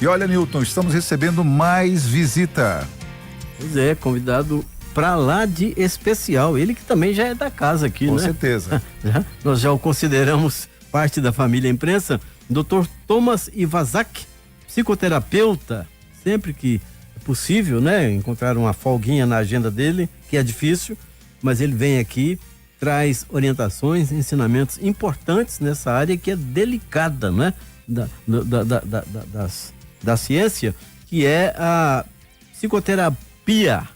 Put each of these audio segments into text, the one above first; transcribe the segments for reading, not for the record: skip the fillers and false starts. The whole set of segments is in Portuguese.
E olha, Newton, estamos recebendo mais visita. Pois é, convidado pra lá de especial. Ele que também já é da casa aqui, Com né? certeza. Nós já o consideramos parte da família imprensa. Dr. Thomas Ivazak, psicoterapeuta, sempre que é possível, né? Encontrar uma folguinha na agenda dele, que é difícil, mas ele vem aqui, traz orientações, ensinamentos importantes nessa área que é delicada, né? Da ciência, que é a psicoterapia,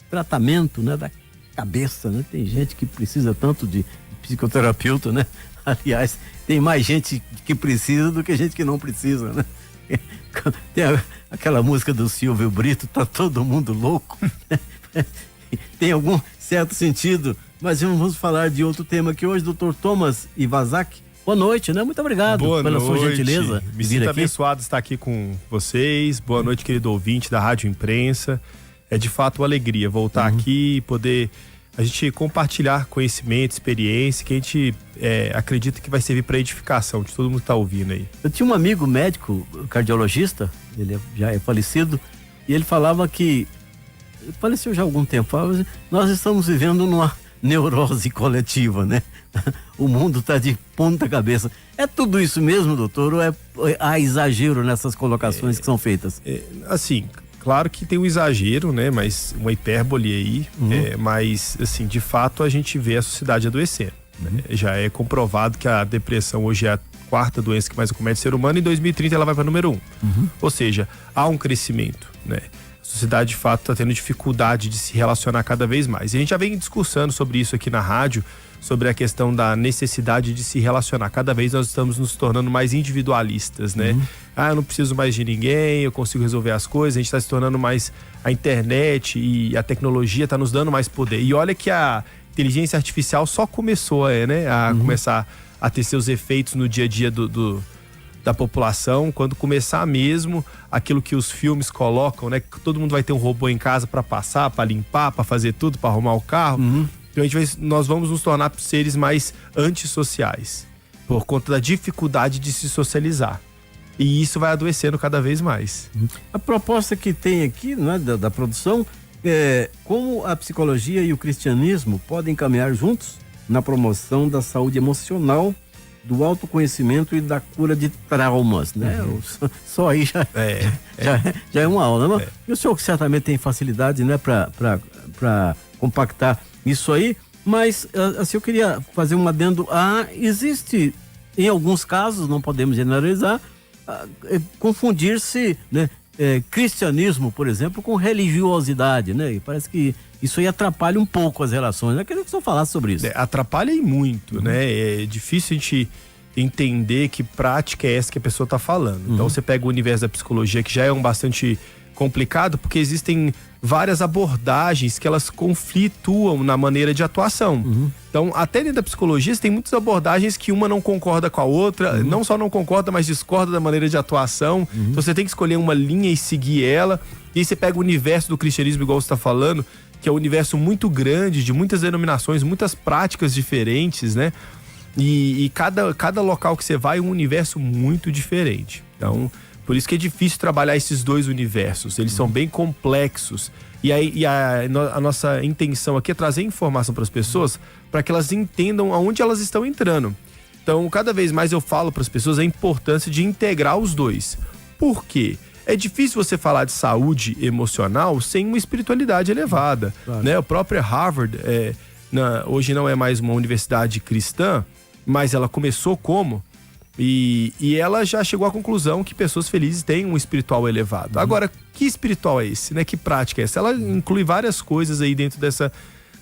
tratamento, né, da cabeça, né? Tem gente que precisa tanto de psicoterapeuta, né? Aliás, tem mais gente que precisa do que gente que não precisa, né? Tem aquela música do Silvio Brito, tá todo mundo louco. Tem algum certo sentido, mas vamos falar de outro tema aqui hoje, Dr. Thomas Ivazak. Boa noite, né? Muito obrigado pela sua gentileza. Me sinto abençoado estar aqui com vocês. Boa noite, querido ouvinte da Rádio Imprensa. É de fato uma alegria voltar aqui e poder a gente compartilhar conhecimento, experiência, que a gente acredita que vai servir para edificação de todo mundo que está ouvindo aí. Eu tinha um amigo médico, cardiologista, ele já é falecido, e ele falava que, faleceu já há algum tempo, falava assim, nós estamos vivendo numa neurose coletiva, né? O mundo está de ponta cabeça. É tudo isso mesmo, doutor, ou há exagero nessas colocações que são feitas? Assim, claro que tem um exagero, né? Mas uma hipérbole aí, mas assim, de fato a gente vê a sociedade adoecendo. Né? Já é comprovado que a depressão hoje é a quarta doença que mais acomete o ser humano, e em 2030 ela vai para número 1. Ou seja, há um crescimento, né? A sociedade de fato está tendo dificuldade de se relacionar cada vez mais. E a gente já vem discursando sobre isso aqui na rádio, sobre a questão da necessidade de se relacionar. Cada vez nós estamos nos tornando mais individualistas, né? Eu não preciso mais de ninguém, eu consigo resolver as coisas. A gente está se tornando mais... A internet e a tecnologia está nos dando mais poder. E olha que a inteligência artificial só começou a começar a ter seus efeitos no dia a dia da população, quando começar mesmo aquilo que os filmes colocam, né? Que todo mundo vai ter um robô em casa para passar, para limpar, para fazer tudo, para arrumar o carro. Então nós vamos nos tornar seres mais antissociais, por conta da dificuldade de se socializar. E isso vai adoecendo cada vez mais. A proposta que tem aqui, né, da produção, é como a psicologia e o cristianismo podem caminhar juntos na promoção da saúde emocional, do autoconhecimento e da cura de traumas, né? Só aí já é uma aula, né? E o senhor certamente tem facilidade, né, para compactar isso aí, mas assim, eu queria fazer um adendo. Existe, em alguns casos, não podemos generalizar, confundir-se, né, cristianismo, por exemplo, com religiosidade, né? E parece que isso aí atrapalha um pouco as relações. Eu queria que o senhor falasse sobre isso. Atrapalha e muito, né? É difícil a gente entender que prática é essa que a pessoa está falando. Então você pega o universo da psicologia, que já é bastante complicado, porque existem várias abordagens que elas conflituam na maneira de atuação. Então, até dentro da psicologia, tem muitas abordagens que uma não concorda com a outra, não só não concorda, mas discorda da maneira de atuação. Então, você tem que escolher uma linha e seguir ela. E aí você pega o universo do cristianismo, igual você está falando, que é um universo muito grande, de muitas denominações, muitas práticas diferentes, né? E cada local que você vai é um universo muito diferente. Então, por isso que é difícil trabalhar esses dois universos. Eles são bem complexos. E a nossa intenção aqui é trazer informação para as pessoas, para que elas entendam aonde elas estão entrando. Então, cada vez mais eu falo para as pessoas a importância de integrar os dois. Por quê? É difícil você falar de saúde emocional sem uma espiritualidade elevada. Claro. Né? O próprio Harvard, hoje não é mais uma universidade cristã, mas ela começou como... E ela já chegou à conclusão que pessoas felizes têm um espiritual elevado. Agora, que espiritual é esse, né? Que prática é essa? Ela inclui várias coisas aí dentro dessa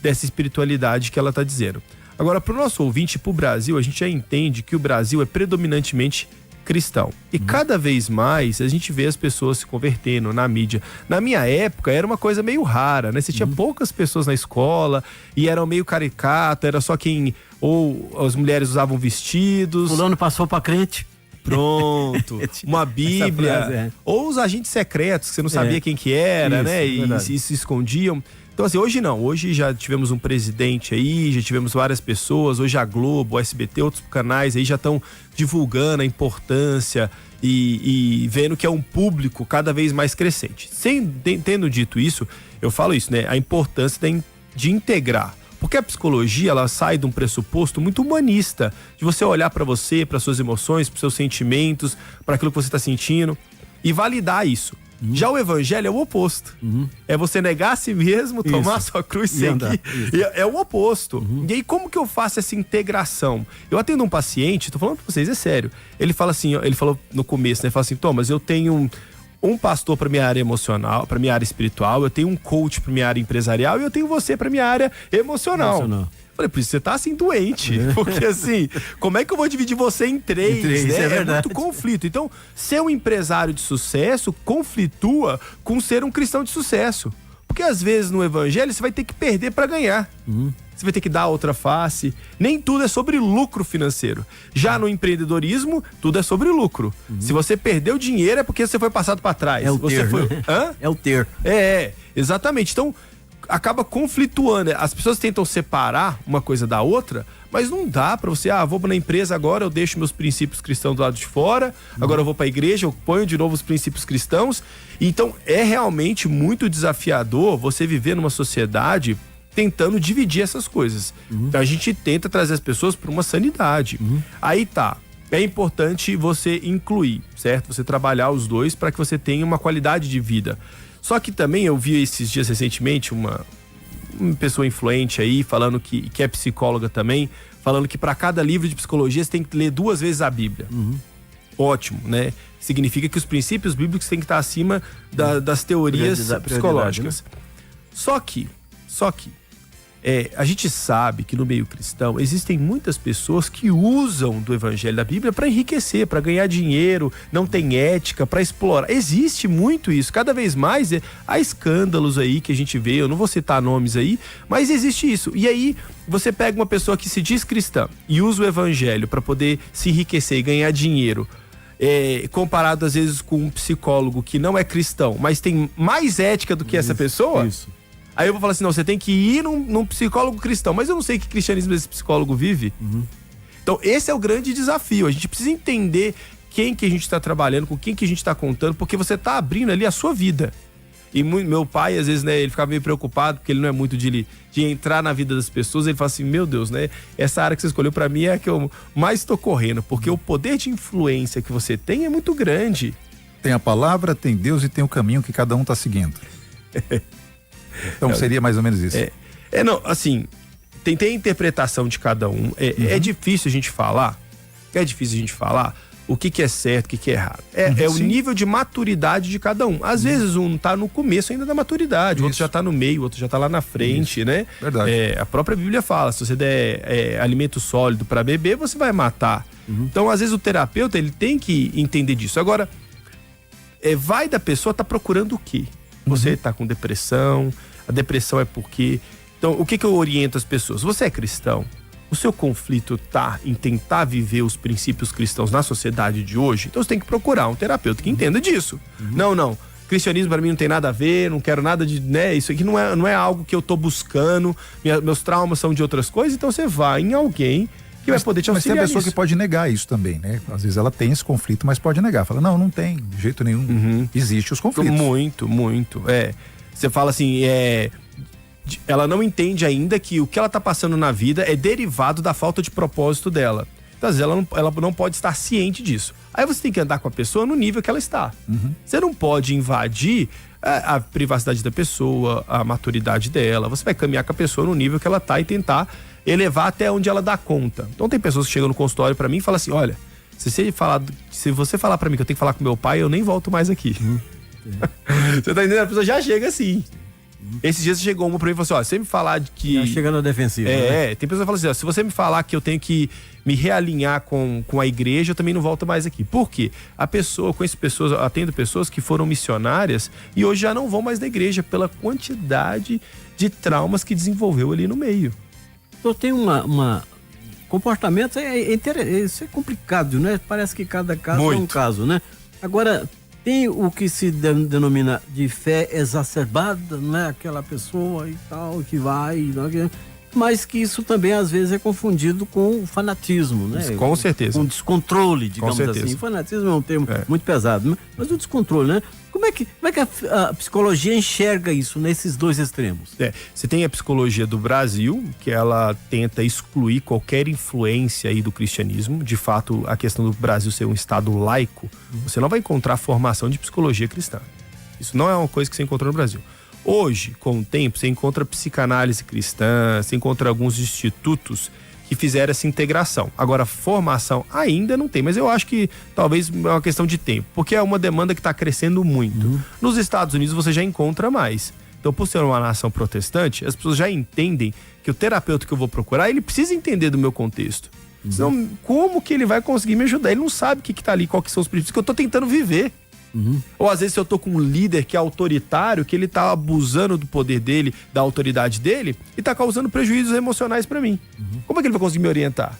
espiritualidade que ela está dizendo. Agora, para o nosso ouvinte, para o Brasil, a gente já entende que o Brasil é predominantemente cristão. E cada vez mais a gente vê as pessoas se convertendo na mídia. Na minha época era uma coisa meio rara, né? Você tinha poucas pessoas na escola e eram meio caricato, era só quem... Ou as mulheres usavam vestidos. Fulano passou pra crente. Pronto. Uma Bíblia. frase, Ou os agentes secretos, que você não sabia quem que era, Isso, né? E verdade. se escondiam. Então, assim, hoje não. Hoje já tivemos um presidente aí, já tivemos várias pessoas. Hoje a Globo, o SBT, outros canais aí já estão divulgando a importância e vendo que é um público cada vez mais crescente. Tendo dito isso, eu falo isso, né? A importância de integrar. Porque a psicologia, ela sai de um pressuposto muito humanista, de você olhar para você, para suas emoções, para seus sentimentos, para aquilo que você está sentindo e validar isso. Já o evangelho é o oposto. É você negar a si mesmo, tomar a sua cruz e seguir. É o oposto. E aí, como que eu faço essa integração? Eu atendo um paciente, tô falando pra vocês, é sério. Ele fala assim, ele falou no começo, né? Ele fala assim, Thomas, eu tenho um pastor para minha área emocional, para minha área espiritual, eu tenho um coach para minha área empresarial e eu tenho você para minha área emocional. Falei, por isso você tá assim doente. Porque assim, como é que eu vou dividir você em três, né? É muito conflito. Então, ser um empresário de sucesso conflitua com ser um cristão de sucesso. Porque às vezes no evangelho você vai ter que perder para ganhar. Você vai ter que dar outra face. Nem tudo é sobre lucro financeiro. Já no empreendedorismo, tudo é sobre lucro. Se você perdeu dinheiro é porque você foi passado para trás. É o você ter, foi... né? Hã? É o ter. Exatamente. Então, acaba conflituando. As pessoas tentam separar uma coisa da outra, mas não dá pra você, vou na empresa agora, eu deixo meus princípios cristãos do lado de fora, agora eu vou pra igreja, eu ponho de novo os princípios cristãos. Então, é realmente muito desafiador você viver numa sociedade tentando dividir essas coisas. Então, a gente tenta trazer as pessoas pra uma sanidade. Aí tá. É importante você incluir, certo? Você trabalhar os dois para que você tenha uma qualidade de vida. Só que também eu vi esses dias recentemente uma pessoa influente aí falando que é psicóloga também, falando que para cada livro de psicologia você tem que ler 2 vezes a Bíblia. Ótimo, né? Significa que os princípios bíblicos têm que estar acima das teorias psicológicas. Né? Só que a gente sabe que no meio cristão existem muitas pessoas que usam do evangelho da Bíblia para enriquecer, para ganhar dinheiro, não tem ética, para explorar. Existe muito isso. Cada vez mais há escândalos aí que a gente vê, eu não vou citar nomes aí, mas existe isso. E aí você pega uma pessoa que se diz cristã e usa o evangelho para poder se enriquecer e ganhar dinheiro, comparado às vezes com um psicólogo que não é cristão, mas tem mais ética do que essa pessoa. Isso. Aí eu vou falar assim, não, você tem que ir num psicólogo cristão. Mas eu não sei que cristianismo esse psicólogo vive. Então esse é o grande desafio. A gente precisa entender quem que a gente está trabalhando, com quem que a gente está contando, porque você está abrindo ali a sua vida. E meu pai, às vezes, né, ele ficava meio preocupado, porque ele não é muito de entrar na vida das pessoas. Ele fala assim, meu Deus, né, essa área que você escolheu para mim é a que eu mais estou correndo, porque o poder de influência que você tem é muito grande. Tem a palavra, tem Deus e tem o caminho que cada um está seguindo. Então seria mais ou menos isso. Não, assim, tem a interpretação de cada um. É difícil a gente falar. O que é certo, o que é errado. É o nível de maturidade de cada um. Às vezes um tá no começo ainda da maturidade, o outro já tá no meio, o outro já tá lá na frente, né? Verdade. A própria Bíblia fala, se você der alimento sólido para beber, você vai matar. Então, às vezes o terapeuta, ele tem que entender disso. Agora, vai da pessoa tá procurando o quê? Você tá com depressão, a depressão é por quê? Então, o que eu oriento as pessoas? Você é cristão? O seu conflito tá em tentar viver os princípios cristãos na sociedade de hoje? Então você tem que procurar um terapeuta que entenda disso. Não. Cristianismo para mim não tem nada a ver, não quero nada de, né? Isso aqui não é algo que eu tô buscando, meus traumas são de outras coisas, então você vai em alguém que vai poder te auxiliar. Mas tem a pessoa que pode negar isso também, né? Às vezes ela tem esse conflito, mas pode negar. Fala, não tem, de jeito nenhum. Existe os conflitos. Muito. Você fala assim, ela não entende ainda que o que ela tá passando na vida é derivado da falta de propósito dela. Então, às vezes, ela não pode estar ciente disso. Aí você tem que andar com a pessoa no nível que ela está. Você não pode invadir a privacidade da pessoa, a maturidade dela. Você vai caminhar com a pessoa no nível que ela tá e tentar elevar até onde ela dá conta. Então tem pessoas que chegam no consultório pra mim e falam assim, olha, se você falar pra mim que eu tenho que falar com meu pai, eu nem volto mais aqui. Você tá entendendo? A pessoa já chega assim. Esses dias chegou uma pra mim e falou assim, ó, você me falar de que... Já chega na defensiva. Tem pessoas que falam assim, ó, se você me falar que eu tenho que me realinhar com a igreja, eu também não volto mais aqui. Por quê? Atendo pessoas que foram missionárias e hoje já não vão mais na igreja pela quantidade de traumas que desenvolveu ali no meio. Então tem uma comportamentos isso é complicado, né? Parece que cada caso é um caso, né? Agora, tem o que se denomina de fé exacerbada, né? Aquela pessoa e tal, que vai, mas que isso também às vezes é confundido com fanatismo, né? Com certeza. Com descontrole, digamos assim. Fanatismo é um termo muito pesado, mas o descontrole, né? Como é que a psicologia enxerga isso nesses dois extremos? Você tem a psicologia do Brasil, que ela tenta excluir qualquer influência aí do cristianismo. De fato, a questão do Brasil ser um estado laico, você não vai encontrar formação de psicologia cristã. Isso não é uma coisa que você encontra no Brasil. Hoje, com o tempo, você encontra psicanálise cristã, você encontra alguns institutos que fizeram essa integração. Agora, formação ainda não tem, mas eu acho que talvez é uma questão de tempo, porque é uma demanda que está crescendo muito. Nos Estados Unidos você já encontra mais. Então, por ser uma nação protestante, as pessoas já entendem que o terapeuta que eu vou procurar, ele precisa entender do meu contexto. Senão, como que ele vai conseguir me ajudar? Ele não sabe o que está ali, quais que são os princípios que eu estou tentando viver. Ou às vezes se eu tô com um líder que é autoritário, que ele tá abusando do poder dele, da autoridade dele, e tá causando prejuízos emocionais pra mim. Como é que ele vai conseguir me orientar?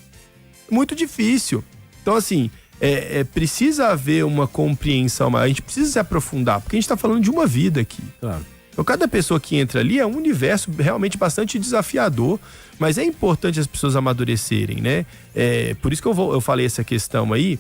Muito difícil. Então assim, precisa haver uma compreensão, a gente precisa se aprofundar, porque a gente tá falando de uma vida aqui. Claro. Então cada pessoa que entra ali é um universo realmente bastante desafiador, mas é importante as pessoas amadurecerem, né? Por isso que eu falei essa questão aí.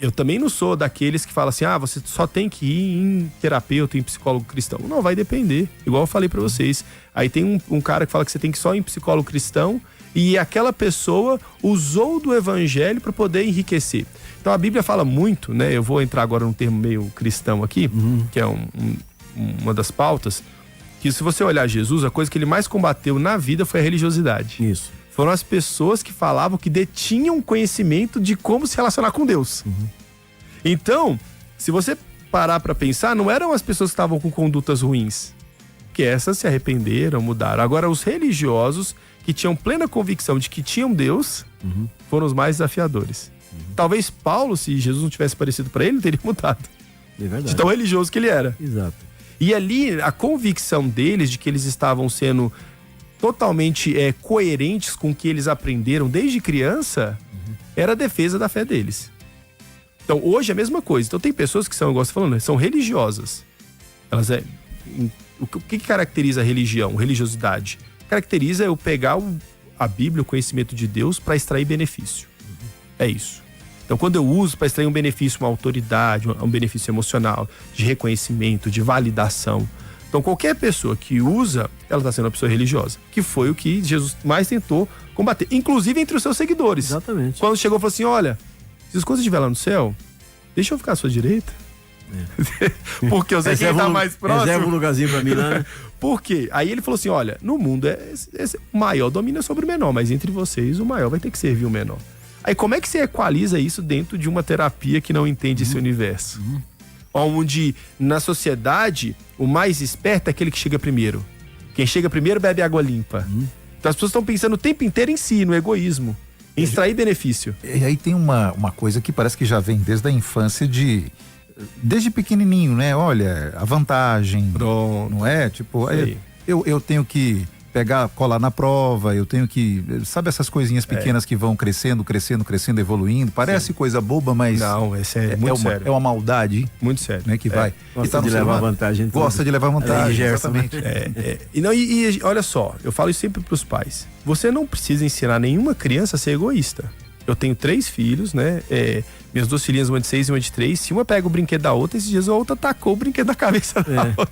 Eu também não sou daqueles que falam assim, você só tem que ir em terapeuta, em psicólogo cristão. Não, vai depender, igual eu falei pra vocês. Aí tem um cara que fala que você tem que ir só em psicólogo cristão e aquela pessoa usou do evangelho para poder enriquecer. Então a Bíblia fala muito, né? Eu vou entrar agora num termo meio cristão aqui, que é uma das pautas, que se você olhar Jesus, a coisa que ele mais combateu na vida foi a religiosidade. Isso. Foram as pessoas que falavam que detinham conhecimento de como se relacionar com Deus. Então, se você parar para pensar, não eram as pessoas que estavam com condutas ruins, que essas se arrependeram, mudaram. Agora, os religiosos que tinham plena convicção de que tinham Deus, foram os mais desafiadores. Talvez Paulo, se Jesus não tivesse aparecido para ele, teria mudado. É verdade. De tão religioso que ele era. Exato. E ali, a convicção deles de que eles estavam sendo totalmente coerentes com o que eles aprenderam desde criança, era a defesa da fé deles. Então, hoje é a mesma coisa. Então, tem pessoas que são, igual você falando, são religiosas. Elas o que caracteriza a religião, religiosidade? Caracteriza eu pegar a Bíblia, o conhecimento de Deus, para extrair benefício. É isso. Então, quando eu uso para extrair um benefício, uma autoridade, um benefício emocional, de reconhecimento, de validação. Então, qualquer pessoa que usa, ela está sendo uma pessoa religiosa. Que foi o que Jesus mais tentou combater. Inclusive entre os seus seguidores. Exatamente. Quando chegou e falou assim, olha, se as coisas estiver lá no céu, deixa eu ficar à sua direita. Porque eu sei quem está mais próximo. Reserva um lugarzinho para mim lá, né? Por quê? Aí ele falou assim, olha, no mundo o maior domina sobre o menor, mas entre vocês o maior vai ter que servir o menor. Aí como é que você equaliza isso dentro de uma terapia que não entende esse universo? Onde na sociedade o mais esperto é aquele que chega primeiro. Quem chega primeiro bebe água limpa. Então as pessoas estão pensando o tempo inteiro em si, no egoísmo, em extrair benefício. E aí tem uma coisa que parece que já vem desde a infância desde pequenininho, né? Olha, a vantagem, Pronto. não é? Tipo, eu tenho que colar na prova, eu tenho que, sabe essas coisinhas pequenas que vão crescendo, evoluindo, parece coisa boba, mas não, esse é muito sério. É uma maldade, muito sério, né, que vai. Gosta de levar vantagem. Gosta de levar vantagem, exatamente. E olha só, eu falo isso sempre pros pais. Você não precisa ensinar nenhuma criança a ser egoísta. Eu tenho 3 filhos, né? Minhas 2 filhinhas, uma de 6 e uma de 3. Se uma pega o brinquedo da outra, esses dias a outra tacou o brinquedo na cabeça da outra.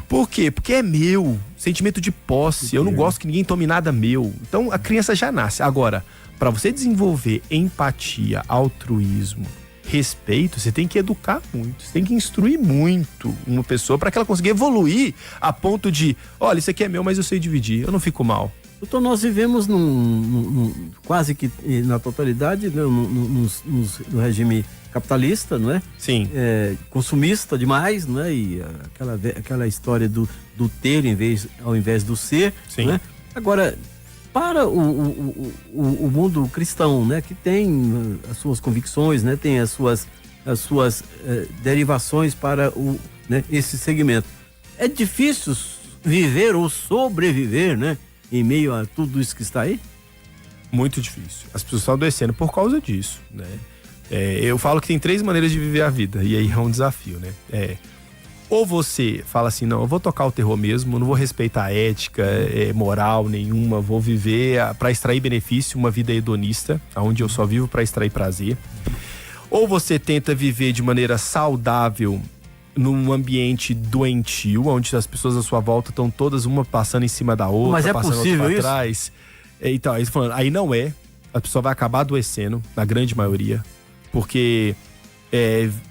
Por quê? Porque é meu. Sentimento de posse. Eu não gosto que ninguém tome nada meu. Então a criança já nasce. Agora, para você desenvolver empatia, altruísmo, respeito, você tem que educar muito. Você tem que instruir muito uma pessoa para que ela consiga evoluir a ponto de, olha, isso aqui é meu, mas eu sei dividir. Eu não fico mal. Doutor, nós vivemos quase que na totalidade, né, no regime capitalista, não é? Sim. Consumista demais, não é? E aquela história do ter ao invés do ser. Sim. Né? Agora, para o mundo cristão, né, que tem as suas convicções, né, tem as suas derivações para esse segmento, é difícil viver ou sobreviver, né? em meio a tudo isso que está aí? Muito difícil. As pessoas estão adoecendo por causa disso, né? Eu falo que tem 3 maneiras de viver a vida, e aí é um desafio, né? Ou você fala assim, não, eu vou tocar o terror mesmo, não vou respeitar a ética, moral nenhuma, vou viver para extrair benefício, uma vida hedonista, onde eu só vivo para extrair prazer. Ou você tenta viver de maneira saudável num ambiente doentio, onde as pessoas à sua volta estão todas uma passando em cima da outra, mas é passando possível outra pra isso? trás. Então, aí não é. A pessoa vai acabar adoecendo, na grande maioria, porque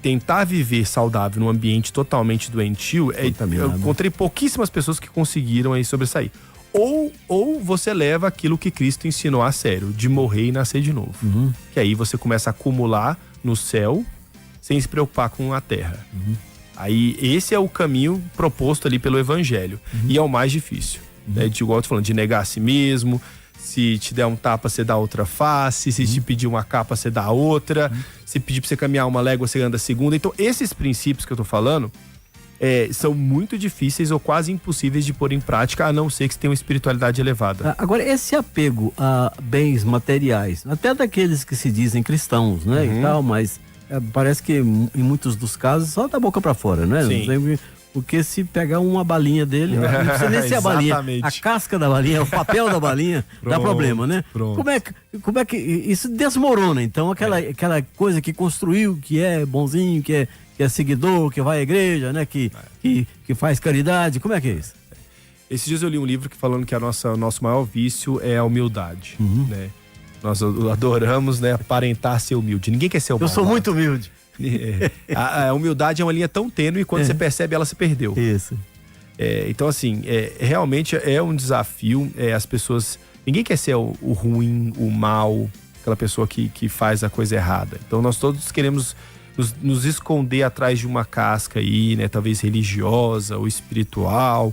tentar viver saudável num ambiente totalmente doentio, eu encontrei pouquíssimas pessoas que conseguiram aí sobressair. Ou você leva aquilo que Cristo ensinou a sério, de morrer e nascer de novo. Que aí você começa a acumular no céu, sem se preocupar com a terra. Aí esse é o caminho proposto ali pelo Evangelho. E é o mais difícil. Igual eu tô falando, de negar a si mesmo. Se te der um tapa, você dá outra face. Se te pedir uma capa, você dá outra. Se pedir pra você caminhar uma légua, você anda a segunda. Então, esses princípios que eu tô falando são muito difíceis ou quase impossíveis de pôr em prática, a não ser que você tenha uma espiritualidade elevada. Agora, esse apego a bens materiais, até daqueles que se dizem cristãos, né, e tal, mas parece que em muitos dos casos só da boca pra fora, né? Sim. Porque se pegar uma balinha dele, não precisa nem ser a balinha, a casca da balinha, o papel da balinha, dá problema, né? Como é que isso desmorona, então, aquela coisa que construiu, que é bonzinho, que é seguidor, que vai à igreja, né? Que faz caridade, como é que é isso? Esses dias eu li um livro falando que nosso maior vício é a humildade, né? Nós adoramos, né, aparentar ser humilde. Ninguém quer ser humilde. Eu sou muito humilde. A humildade é uma linha tão tênue e quando você percebe, ela se perdeu. Isso. Então, assim, realmente é um desafio. As pessoas... Ninguém quer ser o ruim, o mal, aquela pessoa que faz a coisa errada. Então, nós todos queremos nos esconder atrás de uma casca aí, né? Talvez religiosa ou espiritual.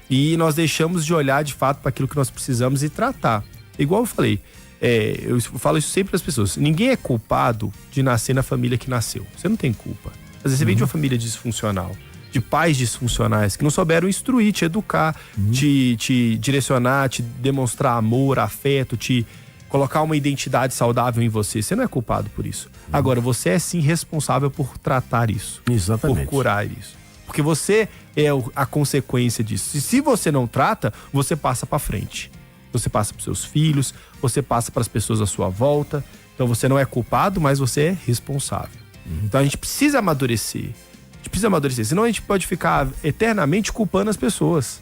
E nós deixamos de olhar, de fato, para aquilo que nós precisamos e tratar. Igual eu falei... eu falo isso sempre para as pessoas. Ninguém é culpado de nascer na família que nasceu. Você não tem culpa. Às vezes você vem de uma família disfuncional, de pais disfuncionais que não souberam instruir, te educar, te direcionar, te demonstrar amor, afeto, te colocar uma identidade saudável em você. Você não é culpado por isso. Agora, você é sim responsável por tratar isso. Exatamente. Por curar isso. Porque você é a consequência disso. E se você não trata, você passa para frente. Você passa para seus filhos, você passa para as pessoas à sua volta. Então você não é culpado, mas você é responsável. Então a gente precisa amadurecer. Senão a gente pode ficar eternamente culpando as pessoas.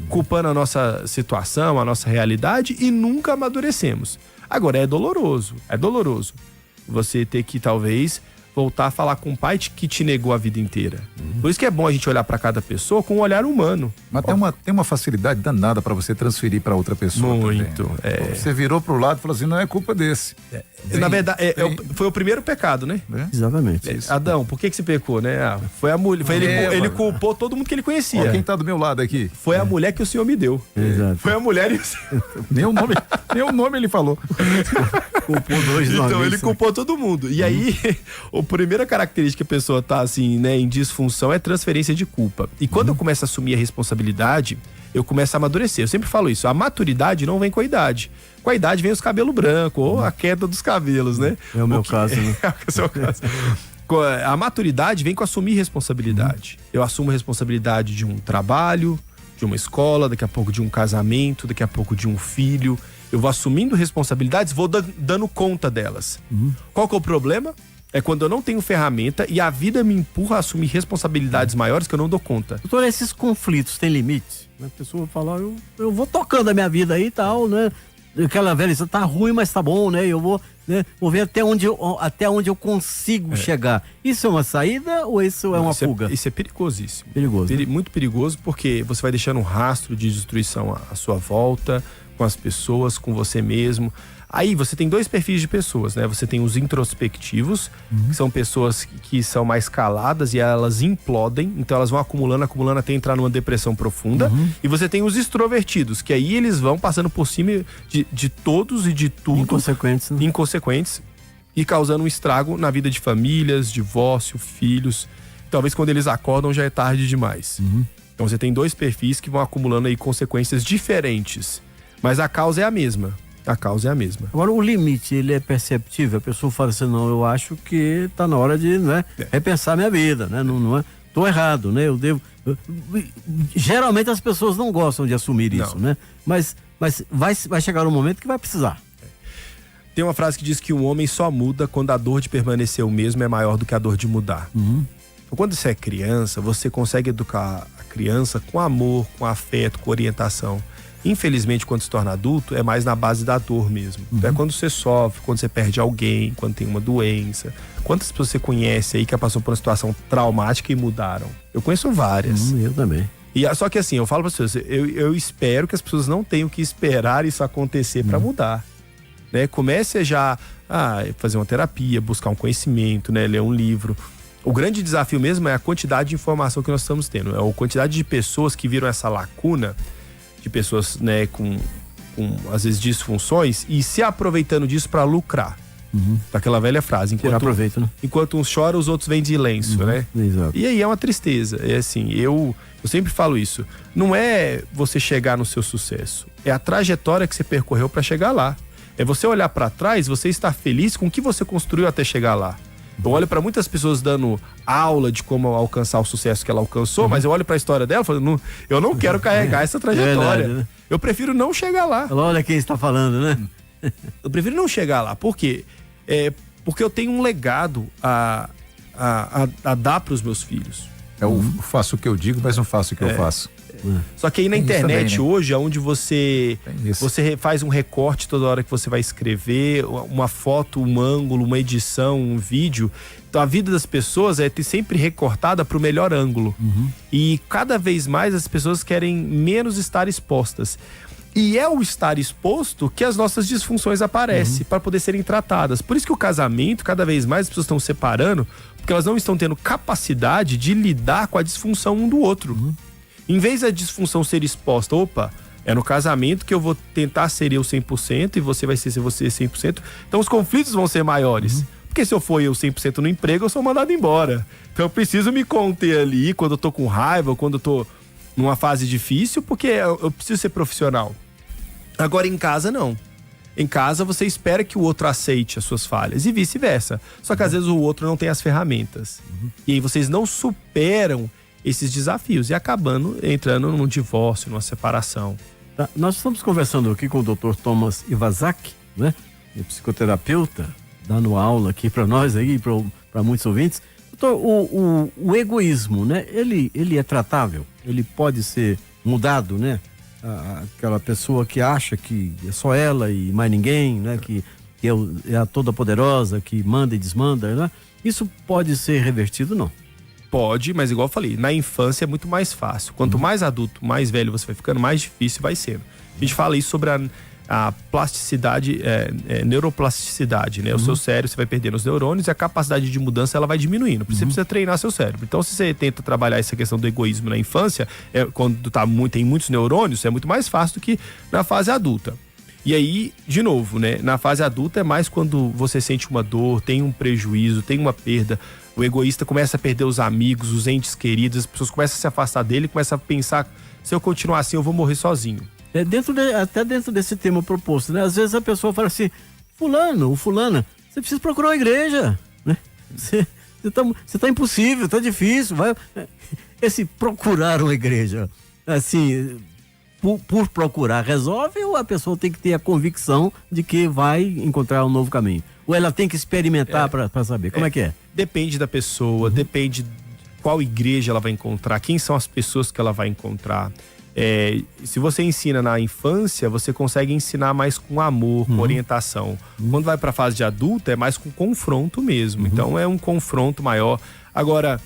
Culpando a nossa situação, a nossa realidade e nunca amadurecemos. Agora é doloroso. Você ter que talvez voltar a falar com um pai que te negou a vida inteira. Por isso que é bom a gente olhar para cada pessoa com um olhar humano. Mas tem uma facilidade danada para você transferir para outra pessoa. Muito. Você virou pro lado e falou assim, não é culpa desse. Na verdade, foi o primeiro pecado, né? Exatamente. Adão, por que você pecou, né? Foi a mulher. Ele culpou todo mundo que ele conhecia. Ó, quem tá do meu lado aqui? Foi a mulher que o Senhor me deu. Exato. Foi a mulher e o Senhor. Nem o nome ele falou. Culpou dois Então ele culpou todo mundo. E aí, a primeira característica que a pessoa tá assim, né, em disfunção é transferência de culpa. E quando eu começo a assumir a responsabilidade, eu começo a amadurecer. Eu sempre falo isso, a maturidade não vem com a idade. Com a idade vem os cabelos brancos ou a queda dos cabelos, né? É o meu caso, né? É o seu caso. A maturidade vem com assumir responsabilidade. Eu assumo responsabilidade de um trabalho, de uma escola, daqui a pouco de um casamento, daqui a pouco de um filho. Eu vou assumindo responsabilidades, vou dando conta delas. Qual que é o problema? É quando eu não tenho ferramenta e a vida me empurra a assumir responsabilidades maiores que eu não dou conta. Doutor, esses conflitos têm limite? A pessoa fala, eu vou tocando a minha vida aí e tal, né? Aquela velha, isso tá ruim, mas tá bom, né? Eu vou ver até onde eu consigo chegar. Isso é uma saída ou isso é uma fuga? Isso é perigosíssimo. Perigoso. Né? Muito perigoso, porque você vai deixando um rastro de destruição à sua volta, com as pessoas, com você mesmo. Aí você tem 2 perfis de pessoas, né? Você tem os introspectivos, que são pessoas que são mais caladas e elas implodem, então elas vão acumulando até entrar numa depressão profunda. E você tem os extrovertidos, que aí eles vão passando por cima de todos e de tudo. Inconsequentes, né? Inconsequentes e causando um estrago na vida de famílias, divórcio, filhos. Talvez quando eles acordam já é tarde demais. Então você tem 2 perfis que vão acumulando aí consequências diferentes. Mas a causa é a mesma. A causa é a mesma. Agora, o limite, ele é perceptível? A pessoa fala assim, não, eu acho que tá na hora de, né, repensar minha vida, né? Não é, tô errado, né? Eu devo... Geralmente as pessoas não gostam de assumir isso, né? Mas vai chegar um momento que vai precisar. Tem uma frase que diz que o homem só muda quando a dor de permanecer o mesmo é maior do que a dor de mudar. Então, quando você é criança, você consegue educar a criança com amor, com afeto, com orientação. Infelizmente, quando se torna adulto, é mais na base da dor mesmo. Então, é quando você sofre, quando você perde alguém, quando tem uma doença. Quantas pessoas você conhece aí que passou por uma situação traumática e mudaram? Eu conheço várias. Eu também. Só que assim, eu falo para as pessoas, eu espero que as pessoas não tenham que esperar isso acontecer para mudar. Né? Comece já a fazer uma terapia, buscar um conhecimento, né? Ler um livro. O grande desafio mesmo é a quantidade de informação que nós estamos tendo. É a quantidade de pessoas que viram essa lacuna, de pessoas, né, com às vezes disfunções e se aproveitando disso para lucrar. Daquela velha frase, enquanto uns choram, os outros vêm de lenço, né? Exato. E aí é uma tristeza. É assim, eu sempre falo isso. Não é você chegar no seu sucesso, é a trajetória que você percorreu para chegar lá. É você olhar para trás, você estar feliz com o que você construiu até chegar lá. Eu olho para muitas pessoas dando aula de como alcançar o sucesso que ela alcançou, mas eu olho para a história dela e falo, eu não quero carregar essa trajetória. Verdade, né? Eu prefiro não chegar lá. Olha quem está falando, né? Eu prefiro não chegar lá. Por quê? Porque eu tenho um legado a dar para os meus filhos. Eu faço o que eu digo, mas não faço o que eu faço. Só que aí na internet também, né? Hoje, onde você faz um recorte toda hora que você vai escrever, uma foto, um ângulo, uma edição, um vídeo, então a vida das pessoas é sempre recortada para o melhor ângulo. E cada vez mais as pessoas querem menos estar expostas. E é o estar exposto que as nossas disfunções aparecem para poder serem tratadas. Por isso que o casamento, cada vez mais as pessoas estão separando, porque elas não estão tendo capacidade de lidar com a disfunção um do outro. Em vez da disfunção ser exposta, é no casamento que eu vou tentar ser eu 100% e você vai ser você 100%, então os conflitos vão ser maiores. Porque se eu for eu 100% no emprego, eu sou mandado embora. Então eu preciso me conter ali quando eu tô com raiva, quando eu tô numa fase difícil, porque eu preciso ser profissional. Agora em casa não. Em casa você espera que o outro aceite as suas falhas e vice-versa. Só que às vezes o outro não tem as ferramentas. E aí vocês não superam esses desafios e acabando entrando num divórcio, numa separação. Tá, nós estamos conversando aqui com o Dr. Thomas Iwasaki, né? Psicoterapeuta, dando aula aqui para nós aí, para muitos ouvintes. Doutor, o egoísmo, né? Ele é tratável? Ele pode ser mudado, né? Aquela pessoa que acha que é só ela e mais ninguém, né? Que é a toda poderosa, que manda e desmanda, né? Isso pode ser revertido, não? Pode, mas igual eu falei, na infância é muito mais fácil. Quanto mais adulto, mais velho você vai ficando, mais difícil vai sendo. A gente fala isso sobre a plasticidade, neuroplasticidade, né? O seu cérebro, você vai perdendo os neurônios e a capacidade de mudança ela vai diminuindo. Você precisa treinar seu cérebro. Então, se você tenta trabalhar essa questão do egoísmo na infância, quando tem muitos neurônios, é muito mais fácil do que na fase adulta. E aí, de novo, né? Na fase adulta é mais quando você sente uma dor, tem um prejuízo, tem uma perda. O egoísta começa a perder os amigos, os entes queridos, as pessoas começam a se afastar dele, começam a pensar, se eu continuar assim, eu vou morrer sozinho. Até dentro desse tema proposto, né? Às vezes a pessoa fala assim, fulana, você precisa procurar uma igreja, né? Você tá impossível, tá difícil, vai... Esse procurar uma igreja, assim, por procurar, resolve, ou a pessoa tem que ter a convicção de que vai encontrar um novo caminho? Ou ela tem que experimentar para saber? Como é que é? Depende da pessoa, depende qual igreja ela vai encontrar, quem são as pessoas que ela vai encontrar. Se você ensina na infância, você consegue ensinar mais com amor, com orientação. Quando vai para a fase de adulta, é mais com confronto mesmo. Então é um confronto maior. Agora,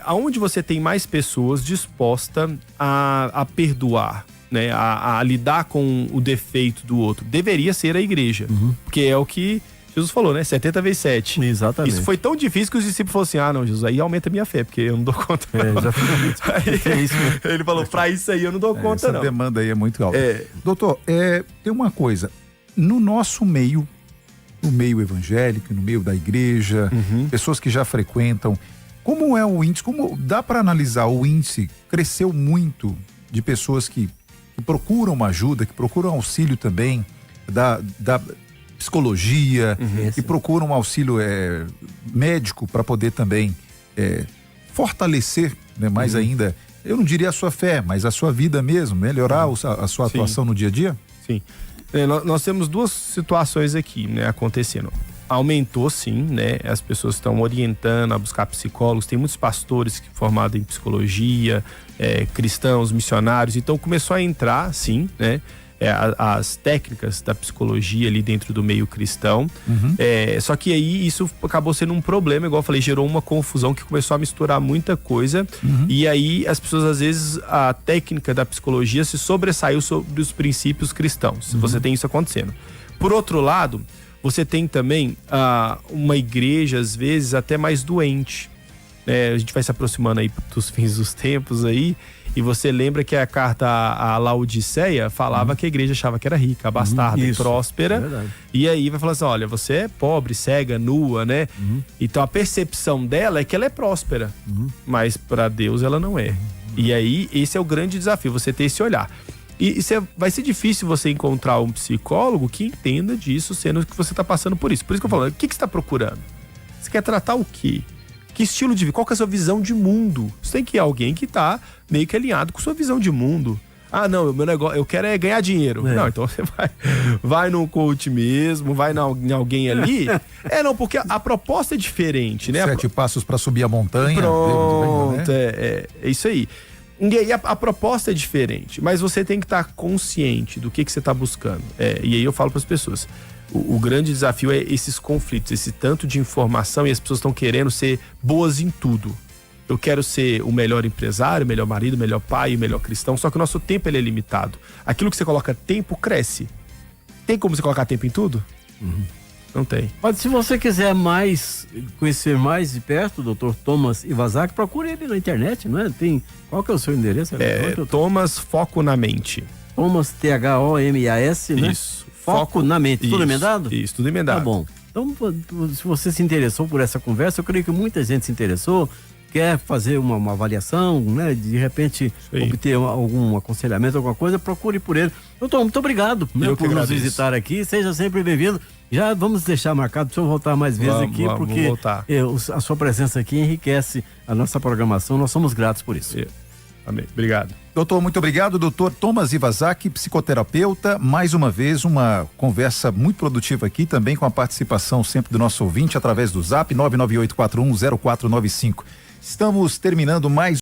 aonde você tem mais pessoas dispostas a perdoar, né? A lidar com o defeito do outro, deveria ser a igreja. Porque é o que Jesus falou, né? 70 vezes 7. Exatamente. Isso foi tão difícil que os discípulos falaram assim, não, Jesus, aí aumenta a minha fé, porque eu não dou conta. Já foi muito difícil. Ele falou, pra isso aí eu não dou conta, essa não. Essa demanda aí é muito alta. Doutor, tem uma coisa, no nosso meio, no meio evangélico, no meio da igreja, pessoas que já frequentam, como é o índice, como dá para analisar o índice, cresceu muito de pessoas que que procuram uma ajuda, que procuram auxílio também da psicologia, que procuram um auxílio médico para poder também fortalecer, né, mais ainda, eu não diria a sua fé, mas a sua vida mesmo, melhorar a sua atuação no dia a dia? Sim. Nós temos duas situações aqui, né, acontecendo. Aumentou sim, né? As pessoas estão orientando a buscar psicólogos, tem muitos pastores formados em psicologia, cristãos, missionários, então começou a entrar, sim, né? As técnicas da psicologia ali dentro do meio cristão. Só que aí isso acabou sendo um problema, igual eu falei, gerou uma confusão que começou a misturar muita coisa. E aí as pessoas, às vezes, a técnica da psicologia se sobressaiu sobre os princípios cristãos. Você tem isso acontecendo. Por outro lado, você tem também uma igreja, às vezes, até mais doente. A gente vai se aproximando aí dos fins dos tempos aí, e você lembra que a carta à Laodiceia falava que a igreja achava que era rica, abastarda e próspera. E aí vai falar assim, olha, você é pobre, cega, nua, né? Então a percepção dela é que ela é próspera, mas para Deus ela não é. E aí esse é o grande desafio, você ter esse olhar. E vai ser difícil você encontrar um psicólogo que entenda disso, sendo que você está passando por isso. Por isso que eu falo, o que você está procurando? Você quer tratar o quê? Que estilo de vida? Qual que é a sua visão de mundo? Você tem que ir alguém que tá meio que alinhado com sua visão de mundo. Ah, não, o meu negócio, eu quero ganhar dinheiro. Não, então você vai num coach mesmo, vai em alguém ali. Não, porque a proposta é diferente, né? 7 passos para subir a montanha. Pronto, é isso aí. E aí a proposta é diferente, mas você tem que estar consciente do que você está buscando. E aí eu falo para as pessoas, o grande desafio é esses conflitos, esse tanto de informação, e as pessoas estão querendo ser boas em tudo. Eu quero ser o melhor empresário, o melhor marido, o melhor pai, o melhor cristão, só que o nosso tempo ele é limitado. Aquilo que você coloca tempo, cresce. Tem como você colocar tempo em tudo? Não tem. Mas se você quiser conhecer mais de perto o Dr. Thomas Iwasaki, procure ele na internet, não é? Qual que é o seu endereço? Thomas Foco na Mente. Thomas, T-H-O-M-A-S, né? Isso. Foco na Mente. Tudo emendado? Isso, tudo emendado. Tá bom. Então, se você se interessou por essa conversa, eu creio que muita gente se interessou, quer fazer uma avaliação, né? De repente obter algum aconselhamento, alguma coisa, procure por ele. Doutor, muito obrigado, né, por nos visitar aqui. Seja sempre bem-vindo. Já vamos deixar marcado para o senhor voltar mais vezes aqui, porque a sua presença aqui enriquece a nossa programação. Nós somos gratos por isso. Amém. Obrigado. Doutor, muito obrigado. Doutor Thomas Iwasaki, psicoterapeuta. Mais uma vez, uma conversa muito produtiva aqui, também com a participação sempre do nosso ouvinte através do Zap 998410495. Estamos terminando mais